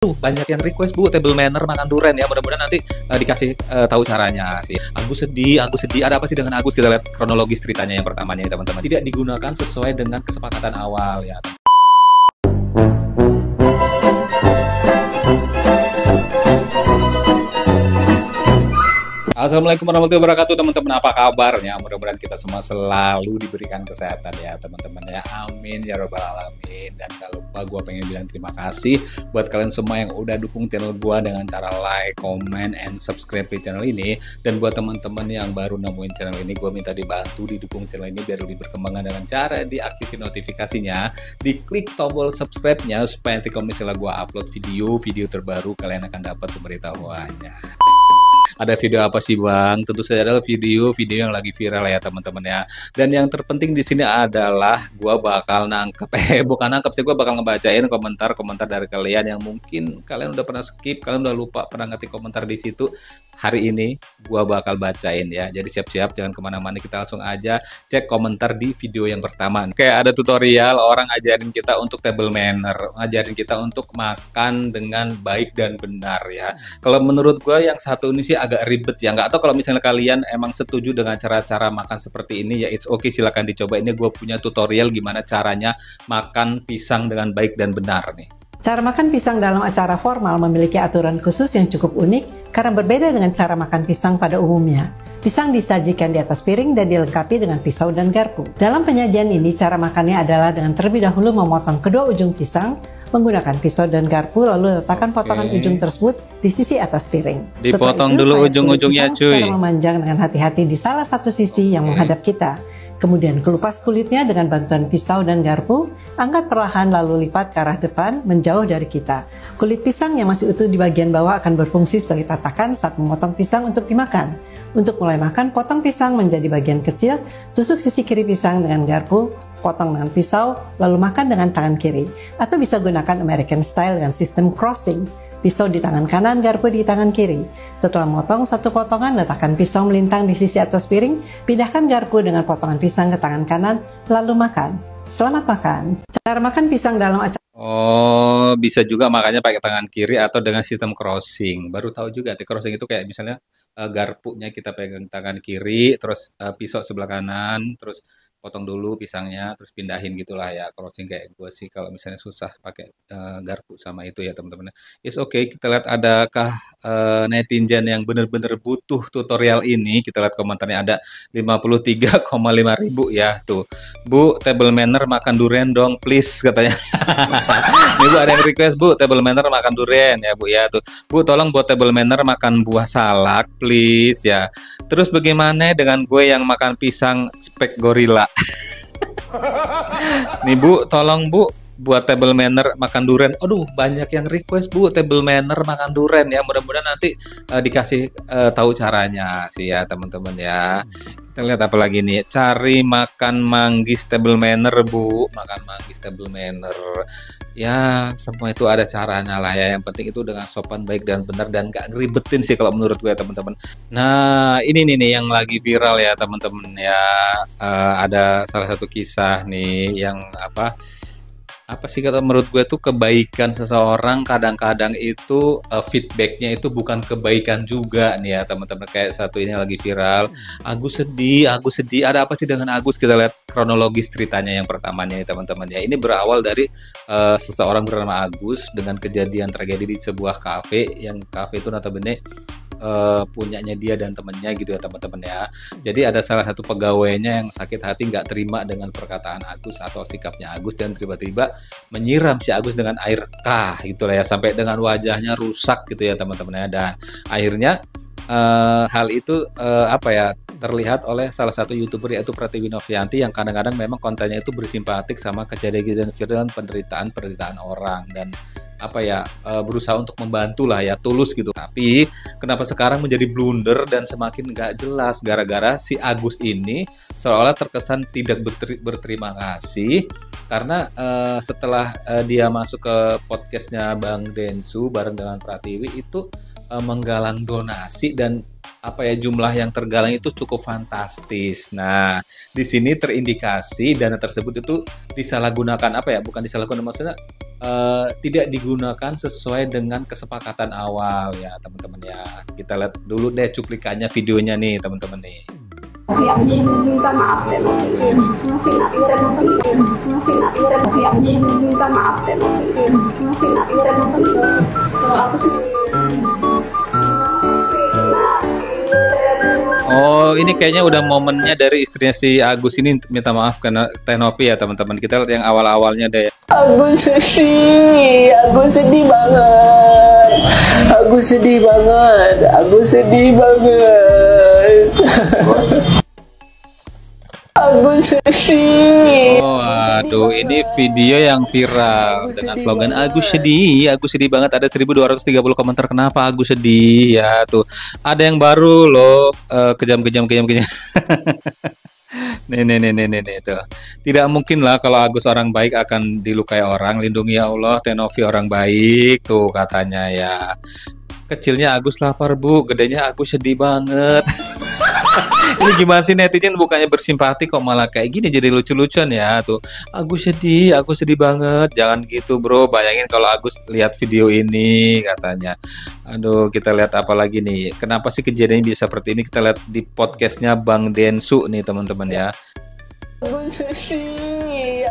Banyak yang request Bu table manner makan duren ya, mudah-mudahan nanti dikasih tahu caranya sih. Agus sedih, ada apa sih dengan Agus? Kita lihat kronologis ceritanya yang pertamanya ya teman-teman. Tidak digunakan sesuai dengan kesepakatan awal ya. Assalamualaikum warahmatullahi wabarakatuh teman-teman, apa kabarnya? Mudah-mudahan kita semua selalu diberikan kesehatan ya teman-teman ya, amin ya robbal alamin. Dan gak lupa gue pengen bilang terima kasih buat kalian semua yang udah dukung channel gue dengan cara like, comment, and subscribe di channel ini. Dan buat teman-teman yang baru nemuin channel ini, gue minta dibantu didukung channel ini biar lebih berkembang dengan cara diaktifin notifikasinya, diklik tombol subscribe-nya supaya nanti kalau misalnya gue upload video terbaru kalian akan dapat pemberitahuannya. Ada video apa sih Bang? Tentu saja adalah video yang lagi viral ya teman-teman ya. Dan yang terpenting di sini adalah gua bakal nangkep, bukan nangkep sih, gua bakal ngebacain komentar-komentar dari kalian yang mungkin kalian udah pernah skip, kalian udah lupa pernah ngetik komentar di situ. Hari ini gua bakal bacain ya. Jadi siap-siap, jangan kemana-mana, kita langsung aja cek komentar di video yang pertama. Kayak ada tutorial orang ajarin kita untuk table manner, ngajarin kita untuk makan dengan baik dan benar ya. Kalau menurut gua yang satu ini sih agak ribet ya, nggak tahu kalau misalnya kalian emang setuju dengan cara-cara makan seperti ini ya, it's okay, silahkan dicoba. Ini gue punya tutorial gimana caranya makan pisang dengan baik dan benar nih. Cara makan pisang dalam acara formal memiliki aturan khusus yang cukup unik karena berbeda dengan cara makan pisang pada umumnya. Pisang disajikan di atas piring dan dilengkapi dengan pisau dan garpu. Dalam penyajian ini, cara makannya adalah dengan terlebih dahulu memotong kedua ujung pisang menggunakan pisau dan garpu, lalu letakkan potongan ujung tersebut di sisi atas piring. Dipotong dulu ujung-ujungnya cuy. Setelah memanjang dengan hati-hati di salah satu sisi yang menghadap kita. Kemudian kelupas kulitnya dengan bantuan pisau dan garpu, angkat perlahan lalu lipat ke arah depan menjauh dari kita. Kulit pisang yang masih utuh di bagian bawah akan berfungsi sebagai tatakan saat memotong pisang untuk dimakan. Untuk mulai makan, potong pisang menjadi bagian kecil, tusuk sisi kiri pisang dengan garpu, potong dengan pisau, lalu makan dengan tangan kiri. Atau bisa gunakan American style dengan sistem crossing. Pisau di tangan kanan, garpu di tangan kiri. Setelah memotong satu potongan, letakkan pisau melintang di sisi atas piring, pindahkan garpu dengan potongan pisang ke tangan kanan, lalu makan. Selamat makan. Cara makan pisang dalam acara. Oh, bisa juga makanya pakai tangan kiri atau dengan sistem crossing. Baru tahu juga, crossing itu kayak misalnya garpunya kita pegang tangan kiri, terus pisau sebelah kanan, terus potong dulu pisangnya, terus pindahin gitulah ya. Crossing kayak gue sih kalau misalnya susah pakai garpu sama itu ya teman-teman. It's okay, kita lihat adakah netizen yang bener-bener butuh tutorial ini. Kita lihat komentarnya ada 53,5 ribu ya tuh. Bu, table manner makan durian dong please katanya. Nih Bu, ada yang request Bu, table manner makan durian ya Bu ya tuh. Bu, tolong buat table manner makan buah salak please ya. Terus bagaimana dengan gue yang makan pisang spek gorila? Nih Bu, tolong Bu buat table manner makan durian. Aduh, banyak yang request Bu table manner makan durian ya. Mudah-mudahan nanti dikasih tahu caranya sih ya teman-teman ya. Kita lihat apa lagi nih. Cari makan manggis table manner Bu, makan manggis table manner. Ya, semua itu ada caranya lah ya. Yang penting itu dengan sopan, baik dan benar, dan gak ngeribetin sih kalau menurut gue teman-teman. Nah, ini nih yang lagi viral ya teman-teman ya. Ada salah satu kisah nih yang apa sih kata menurut gue tuh, kebaikan seseorang kadang-kadang itu feedbacknya itu bukan kebaikan juga nih ya teman-teman. Kayak satu ini lagi viral, Agus sedih, ada apa sih dengan Agus? Kita lihat kronologis ceritanya yang pertamanya nih teman-teman ya. Ini berawal dari seseorang bernama Agus dengan kejadian tragedi di sebuah kafe, yang kafe itu notabene punyanya dia dan temennya gitu ya teman-teman ya. Jadi ada salah satu pegawainya yang sakit hati nggak terima dengan perkataan Agus atau sikapnya Agus, dan tiba-tiba menyiram si Agus dengan air kah gitu lah ya, sampai dengan wajahnya rusak gitu ya teman-teman ya. Dan akhirnya hal itu terlihat oleh salah satu YouTuber yaitu Pratiwi Novianti, yang kadang-kadang memang kontennya itu bersimpatik sama kejadian viral penderitaan orang, dan berusaha untuk membantu lah ya, tulus gitu. Tapi kenapa sekarang menjadi blunder dan semakin nggak jelas gara-gara si Agus ini seolah-olah terkesan tidak berterima kasih karena setelah dia masuk ke podcastnya Bang Densu bareng dengan Pratiwi itu menggalang donasi, dan jumlah yang tergalang itu cukup fantastis. Nah, di sini terindikasi dana tersebut itu disalahgunakan, bukan disalahgunakan, maksudnya tidak digunakan sesuai dengan kesepakatan awal ya teman-teman ya. Kita lihat dulu deh cuplikannya videonya nih teman-teman nih. Ya, minta maaf deh, maafin aku dan maafin aku dan ya, minta maaf deh, maafin aku dan aku sih. Oh, ini kayaknya udah momennya dari istrinya si Agus ini minta maaf karena Tenopi ya teman-teman. Kita lihat yang awal-awalnya deh. Aku sedih banget, aku sedih banget, aku sedih banget. Aku sedih. Oh, aduh, ini video yang viral dengan slogan Agus sedih banget. Ada 1230 komentar. Kenapa Agus sedih? Ya tuh, ada yang baru loh, kejam. Nih, tuh. Tidak mungkin lah kalau Agus orang baik akan dilukai orang. Lindungi ya Allah, Tenovi orang baik tuh katanya ya. Kecilnya Agus lapar bu, gedenya Agus sedih banget. Ini gimana sih netizen bukannya bersimpati kok malah kayak gini jadi lucu-lucuan ya tuh. Agus sedih banget. Jangan gitu bro, bayangin kalau Agus lihat video ini katanya. Aduh, kita lihat apa lagi nih. Kenapa sih kejadian bisa seperti ini? Kita lihat di podcastnya Bang Densu nih teman-teman ya. Aku sedih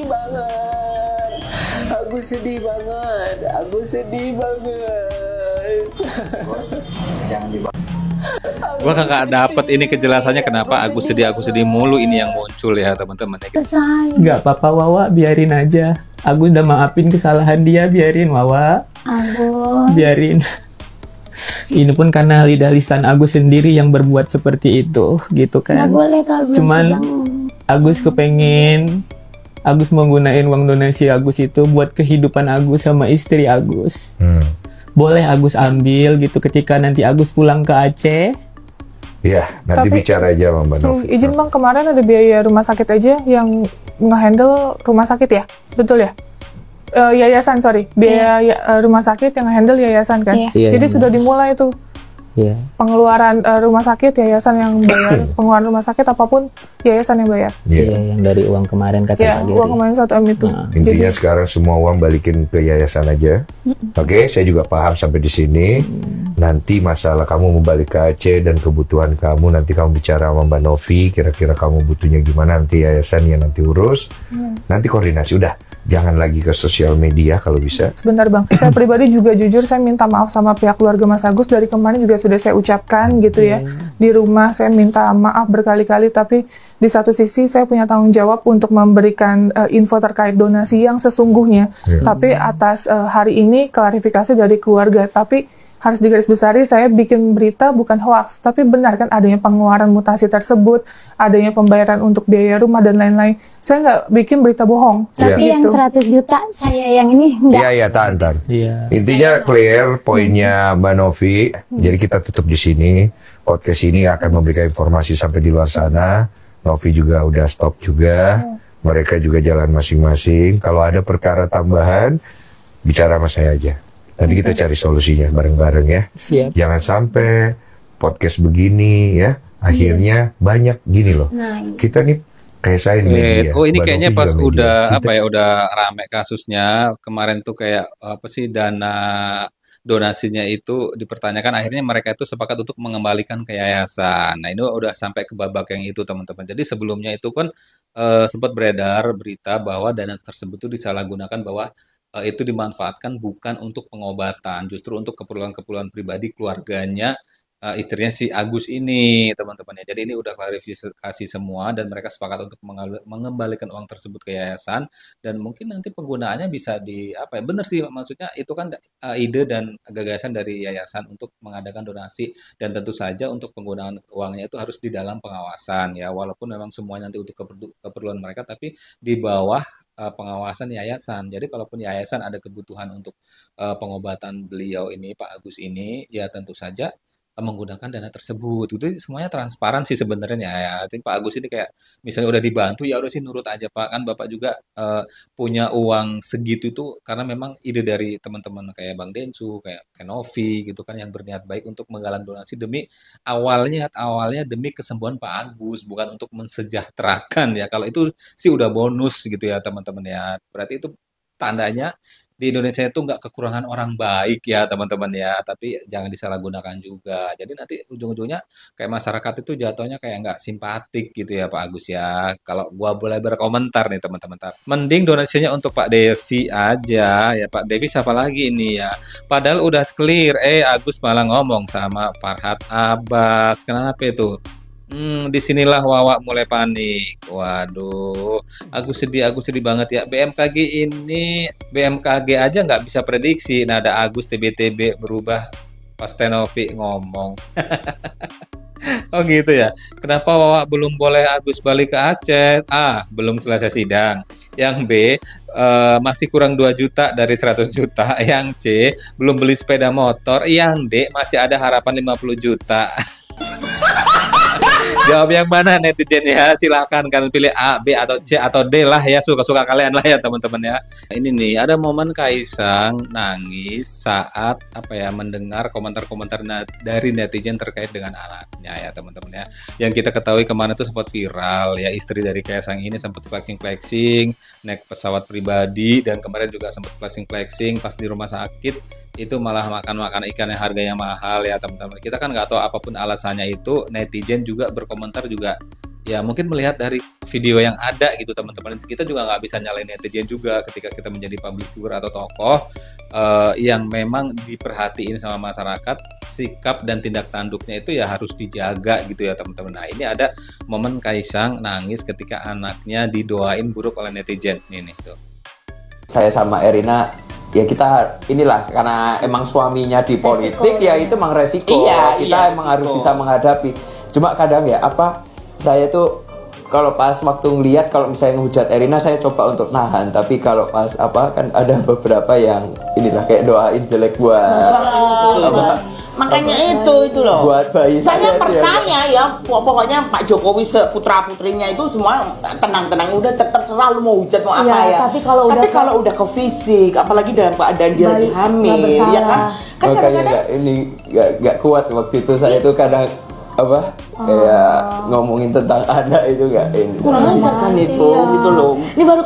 banget. Aku sedih banget. Aku sedih banget. Jangan dibahas. Gua kagak dapet ini kejelasannya kenapa Agus sedih mulu ini yang muncul ya teman-teman. Gak apa-apa Wawa, biarin aja. Aku udah maafin kesalahan dia, biarin Wawa. Biarin. Ini pun karena lidah-lisan Agus sendiri yang berbuat seperti itu, gitu kan. Nggak boleh Kak, Cuman Agus kepengen Agus menggunakan uang donasi Agus itu buat kehidupan Agus sama istri Agus. Boleh Agus ambil gitu ketika nanti Agus pulang ke Aceh. Iya, nanti Tapi, bicara aja sama Mbak Novi. Izin Bang, kemarin ada biaya rumah sakit aja yang nge-handle rumah sakit ya? Betul ya? Yayasan, sorry. Biaya rumah sakit yang nge-handle yayasan kan? Iya. Jadi sudah dimulai tuh. Iya. Pengeluaran rumah sakit, yayasan yang bayar. Pengeluaran rumah sakit apapun, yayasan yang bayar. Iya. Yang dari uang kemarin kata Ya, Pak Giri. uang kemarin 1M itu. Intinya sekarang semua uang balikin ke yayasan aja. Oke, saya juga paham sampai di sini. Nanti masalah kamu mau balik ke Aceh dan kebutuhan kamu, nanti kamu bicara sama Mbak Novi, kira-kira kamu butuhnya gimana, nanti yayasan yang nanti urus. Nanti koordinasi, udah. Jangan lagi ke sosial media kalau bisa. Sebentar Bang, saya pribadi juga jujur saya minta maaf sama pihak keluarga Mas Agus. Dari kemarin juga sudah saya ucapkan gitu ya. Di rumah saya minta maaf berkali-kali, tapi di satu sisi saya punya tanggung jawab untuk memberikan info terkait donasi yang sesungguhnya. Tapi atas hari ini klarifikasi dari keluarga, tapi harus digarisbesari saya bikin berita bukan hoax, tapi benar kan adanya pengeluaran mutasi tersebut, adanya pembayaran untuk biaya rumah dan lain-lain. Saya nggak bikin berita bohong. Tapi yang 100 juta saya yang ini enggak. Iya, tahan. Iya. Intinya clear poinnya Mbak Novi. Jadi kita tutup di sini. Podcast ini akan memberikan informasi sampai di luar sana. Novi juga udah stop juga. Mereka juga jalan masing-masing. Kalau ada perkara tambahan, bicara sama saya aja. Nanti kita cari solusinya bareng-bareng ya. Siap. Jangan sampai podcast begini ya. Akhirnya banyak gini loh. Nah, Kita nih kayak saya di media. Oh ini Mbak kayaknya Novi pas juga media. udah Kita- apa ya udah rame kasusnya kemarin tuh kayak apa sih dana donasinya itu dipertanyakan akhirnya mereka itu sepakat untuk mengembalikan ke yayasan. Nah ini udah sampai ke babak yang itu teman-teman. Jadi sebelumnya itu kan sempat beredar berita bahwa dana tersebut itu disalahgunakan bahwa itu dimanfaatkan bukan untuk pengobatan, justru untuk keperluan-keperluan pribadi keluarganya istrinya si Agus ini teman-teman ya. Jadi ini udah klarifikasi semua dan mereka sepakat untuk mengembalikan uang tersebut ke yayasan dan mungkin nanti penggunaannya bisa di apa ya bener sih maksudnya itu kan ide dan gagasan dari yayasan untuk mengadakan donasi dan tentu saja untuk penggunaan uangnya itu harus di dalam pengawasan ya walaupun memang semuanya nanti untuk keperluan mereka tapi di bawah pengawasan yayasan. Jadi kalaupun yayasan ada kebutuhan untuk pengobatan beliau ini Pak Agus ini ya tentu saja menggunakan dana tersebut. Itu semuanya transparan sih sebenarnya ya. Jadi Pak Agus ini kayak misalnya udah dibantu ya udah sih nurut aja Pak. Kan Bapak juga punya uang segitu itu karena memang ide dari teman-teman kayak Bang Densu, kayak Tenovi gitu kan yang berniat baik untuk menggalang donasi demi awalnya demi kesembuhan Pak Agus bukan untuk mensejahterakan ya. Kalau itu sih udah bonus gitu ya teman-teman ya. Berarti itu tandanya di Indonesia itu nggak kekurangan orang baik ya teman-teman ya, tapi jangan disalahgunakan juga. Jadi nanti ujung-ujungnya kayak masyarakat itu jatuhnya kayak nggak simpatik gitu ya Pak Agus ya. Kalau gua boleh berkomentar nih teman-teman, mending donasinya untuk Pak Devi aja ya. Pak Devi siapa lagi ini ya? Padahal udah clear, Agus malah ngomong sama Farhad Abbas. Kenapa itu? Disinilah Wawa mulai panik. Waduh, aku sedih banget ya. BMKG aja nggak bisa prediksi. Nah, ada Agus TB-TB berubah pas Tenovi ngomong. Oh gitu ya. Kenapa Wawa belum boleh Agus balik ke Aceh? A, belum selesai sidang. Yang B, masih kurang 2 juta dari 100 juta. Yang C, belum beli sepeda motor. Yang D, masih ada harapan 50 juta. Jawab yang mana netizen ya? Silakan kalian pilih A, B atau C atau D lah ya, suka-suka kalian lah ya teman-teman ya. Ini nih ada momen Kaisang nangis saat mendengar komentar-komentar dari netizen terkait dengan anaknya ya teman-teman ya. Yang kita ketahui kemana tuh sempat viral ya, istri dari Kaisang ini sempat flexing naik pesawat pribadi, dan kemarin juga sempat flexing pas di rumah sakit itu malah makan ikan yang harganya mahal ya teman-teman. Kita kan nggak tahu apapun alasannya itu, netizen juga berkomentar juga ya mungkin melihat dari video yang ada gitu teman-teman. Kita juga nggak bisa nyalain netizen juga ketika kita menjadi public figure atau tokoh yang memang diperhatiin sama masyarakat, sikap dan tindak tanduknya itu ya harus dijaga gitu ya teman-teman. Nah ini ada momen Kaisang nangis ketika anaknya didoain buruk oleh netizen ini tuh. Saya sama Erina ya kita inilah karena emang suaminya di politik ya itu emang resiko. Kita emang harus bisa menghadapi. Cuma kadang ya saya tuh kalau pas waktu ngelihat kalau misalnya ngehujat Erina saya coba untuk nahan, tapi kalau pas kan ada beberapa yang inilah kayak doain jelek buat makanya itu loh. Buat bayi saya percaya ya pokoknya Pak Jokowi seputra putrinya itu semua tenang udah terserah lu mau hujat mau apa ya. Tapi kalau udah ke fisik, apalagi dalam keadaan dia lagi hamil ya kan. Makanya nggak kuat waktu itu saya tuh kadang kayak ngomongin tentang anak itu nggak ini. Kurang ajar kan itu gitu loh. Ini baru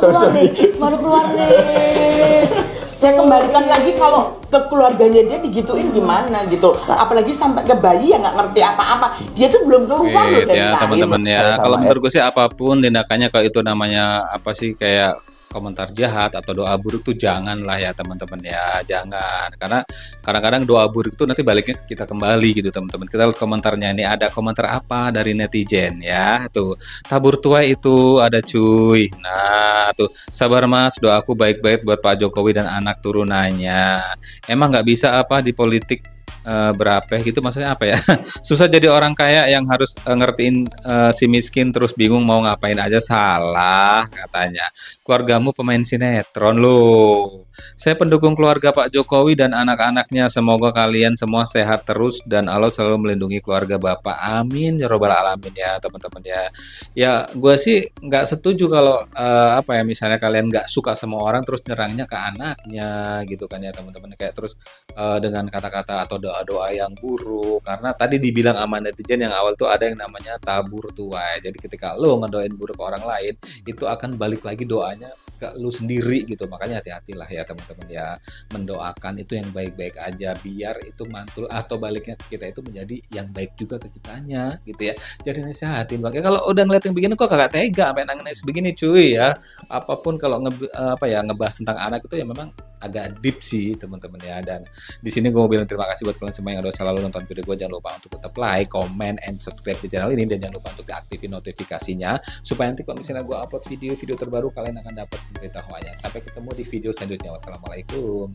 keluar nih. Saya kembalikan lagi kalau ke keluarganya dia digituin gimana gitu. Apalagi sampai ke bayi yang nggak ngerti apa-apa. Dia tuh belum keluar loh dari ya teman-teman ya. Kalau menurut gue sih apapun tindakannya kalau itu namanya kayak komentar jahat atau doa buruk tuh janganlah ya teman-teman ya, jangan, karena kadang-kadang doa buruk itu nanti baliknya ke kita kembali gitu teman-teman. Kita lihat komentarnya, ini ada komentar apa dari netizen ya, tuh tabur tuai itu ada cuy. Nah tuh, sabar mas, doaku baik-baik buat Pak Jokowi dan anak turunannya. Emang nggak bisa di politik berapa gitu, maksudnya apa ya? Susah jadi orang kaya yang harus ngertiin si miskin terus bingung mau ngapain aja, salah katanya. Keluargamu pemain sinetron loh. Saya pendukung keluarga Pak Jokowi dan anak-anaknya. Semoga kalian semua sehat terus dan Allah selalu melindungi keluarga Bapak. Amin ya robbal alamin ya teman-teman ya. Ya gue sih nggak setuju kalau misalnya kalian nggak suka sama orang terus nyerangnya ke anaknya gitu kan ya teman-teman, kayak terus dengan kata-kata atau doa-doa yang buruk. Karena tadi dibilang sama netizen yang awal tuh ada yang namanya tabur tuai. Jadi ketika lo ngedoain buruk ke orang lain, itu akan balik lagi doanya ke lu sendiri gitu. Makanya hati-hatilah ya teman-teman ya, mendoakan itu yang baik-baik aja biar itu mantul atau baliknya ke kita itu menjadi yang baik juga ke kitanya gitu ya. Jadi nasihatin makanya kalau udah ngeliat yang begini kok kagak tega sampai nangis begini cuy ya. Apapun kalau ngebahas tentang anak itu ya memang agak deep sih teman-teman ya. Dan di sini gue mau bilang terima kasih buat kalian semua yang udah selalu nonton video gue. Jangan lupa untuk tetap like, comment, and subscribe di channel ini, dan jangan lupa untuk aktifin notifikasinya supaya nanti kalau misalnya gue upload video terbaru kalian akan dapat pemberitahuannya. Sampai ketemu di video selanjutnya. Wassalamualaikum.